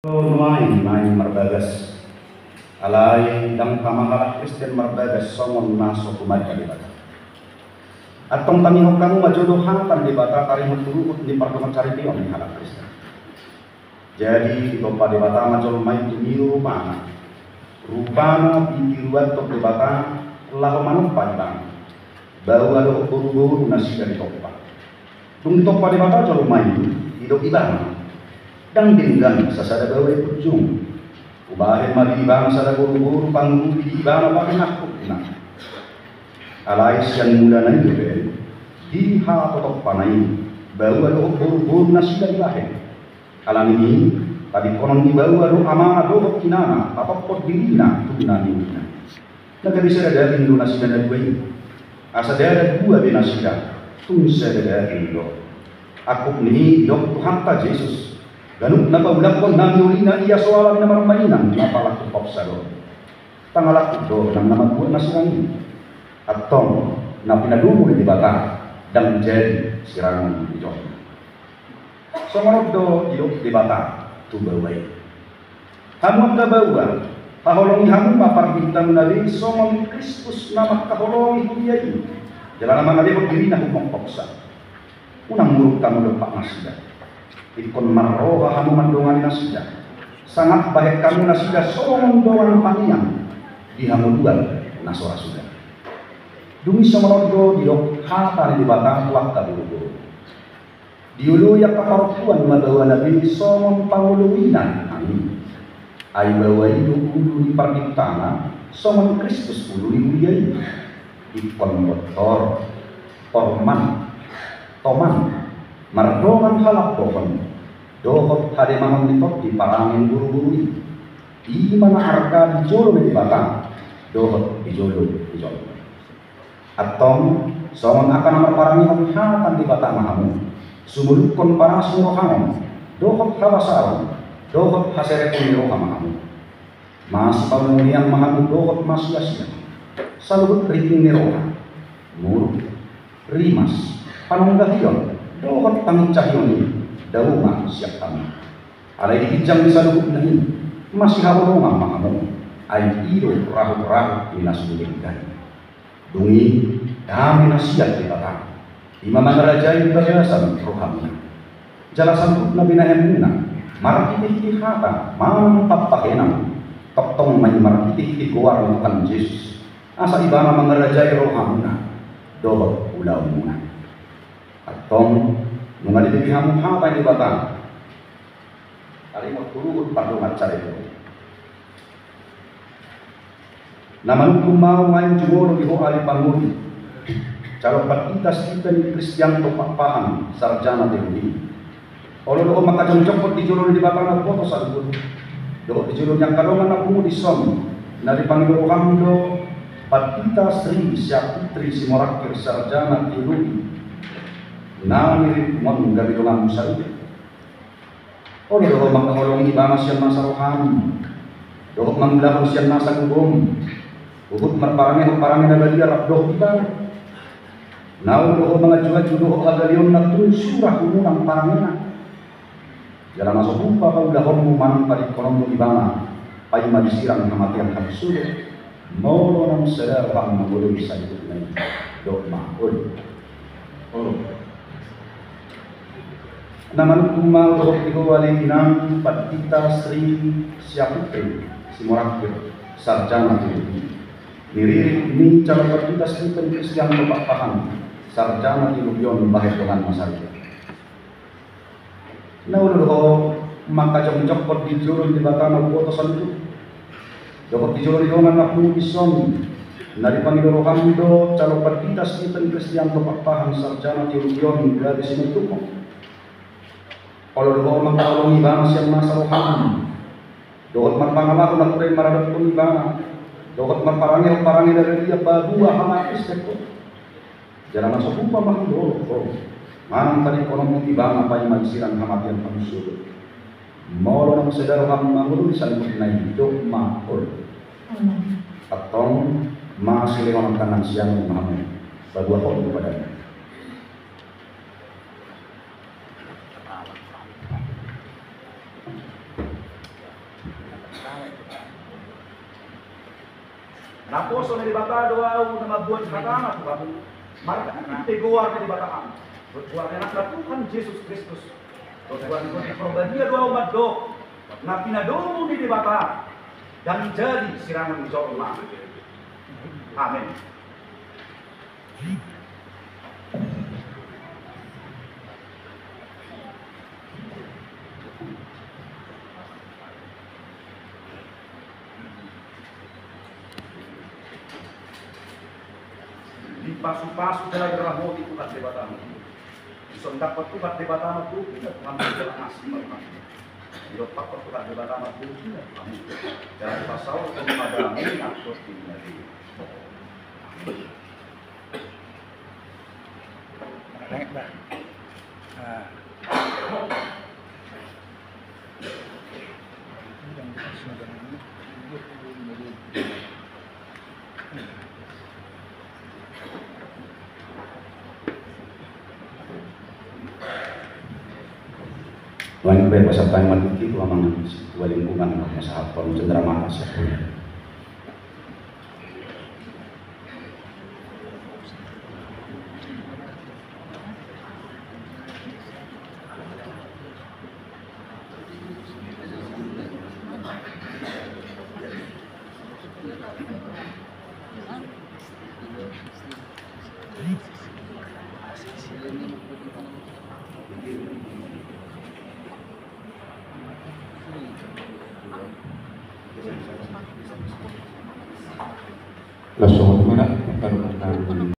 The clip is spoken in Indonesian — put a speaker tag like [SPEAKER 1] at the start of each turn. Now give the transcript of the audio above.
[SPEAKER 1] Main marbagas alay dang pamahala Kristen marbagas somon naso kumat di bata atong tanihok kamu majodohatan di bata tarimut turut di parduman cari pion di halak Kristen. Jadi di topa di bata majol main tumiru rupana bikiruan tok di bata lahu manumpa di bang baru ada buru-buru nasi dari topa tung topa di bata jol main hidup ibang dan dinggan sasada bawa ujung ubahin mali bang sada buru-buru panggung di bang apa aku nah alai siang muda nai bebe di ha totok panai bawa do buru-buru nasi dari bahe alam ini tadi konon di bawa do amanah do kinana apa pot dirina tunani naga bisa ada Indonesia dan dua ini asa ada dua binasida tun sada Indo aku ini dok Tuhan ta Yesus ganun napabulakon nang yulina iya soalan na marumainan napalak ko popsalo tangalak do nang namabuan na sirangin at tong na pinadumo di bata dan menjadi sirangan di Diyos. So manod do ilok di bata tubaway hamon gabawa paholongi hamon maparbintang nabi somong Kristus na makahulongi kuyay jalan naman nalipot diri na humong popsa unang murug kamu lepak nasida ikon marroha hamu mandongan nasida sangat baik kamu nasida somong doang paniang di hamu dua nasora sudah dumi somorodo didok hata di batang wakta dulu diulu ya kaparutuan madawa nabi somong panguluwinan amin ay bawa itu ulu di pargitana somong Kristus ulu di buyay ikon motor porman toman mardongan halap pohon dohot hade mahon nitot di parangin buru-buru ini di mana harga dijolo di batang dohot dijolo atong songon akan nomor parangi hatan di batang mahamu sumulukon para surohangon dohot hawasaron dohot haserekun roha mahamu mas pamuniang mahamu dohot mas yasya saluhut riking niroha muruk rimas panunggahiyon dohot tanging cahyoni dauma siap kami alay dihijang di saluhut na ini masih hawalongan makamu ay iro rahu-rahu minasuling gahi dungi dami nasiat di batang imaman rajai bagasan rohamnya jalasan na binahemuna marakitih hata mampapakenang toktong may marakitih goar bukan Yesus asa ibana mangarajai rohamuna dohot ulaw muna atong mga ditibihan mo hata di batang alimot turut pardungan cari itu naman kumau ngayon jumoro di ho ali panguli calo patitas kita ni Kristian to papahan sarjana teologi olo makajong-jongkot di jolo di batang na foto sa lubod do di jolo yang kalongan na pumo di som na di Panginoon do patitas ri siya putri si morakir sarjana teologi na mirip mon gabi doang musal o do makahulong ibang siya nasa rohani do manglaro siya nasa gubong uhud marparangin na balia rapdo kita now do mga judo agalion na surah unang parangina jalan masuk upa kaulahon mo man parikonom mo ibang pay madisirang namatiang kamsulo molo ng sadar pang magulo sa ito na do maul naman kumau ihwali ng patita Sri Syaputri si Morakir sarjana teologi niririk ni calon patita Sri Kristian Bapahan sarjana teologion bahaya dengan masyarakat naulo maka jong-jongkot di jurun di batang foto salutu jokot di jurun di dongan aku ison dari Panginoon do calon patita Sri Kristian Bapahan sarjana teologion dari sinutuko kalau doon magkaulong ibang siyang nasa rohan doon magpangalako na kuray maradot kong ibang doon magparangil dari dia baguwa hamakis ko jalan masuk upa makidolo manang tadi konon ibang apa yang magsirang hamatian panusul molo ng sedaro ang mangulo sa lukot na hidup makol atong masiliwan ang tanang siyang mahamu baguwa ko kepada Naposo ni bata doa na mabuhat sa katama Tuhan. Marka teguar ni bata am. Tuhan anak Tuhan Yesus Kristus. Tuhan ko probadia doa umat do. Na pinadomo ni bata dan jadi sirangan jorma. Amin. Pasu-pasu dalam rahmati Tuhan debatamu. Bisa dapat Tuhan debatamu tu, kita mengambil jalan asli malam. Bila dapat Tuhan debatamu tu, kita mengambil jalan pasal kemadami atau tinggali.
[SPEAKER 2] Naik dah.
[SPEAKER 1] Tuhan ibu peserta yang mati itu amangan dua lingkungan saat forum cenderamata sepunya.
[SPEAKER 2] Langsung mana?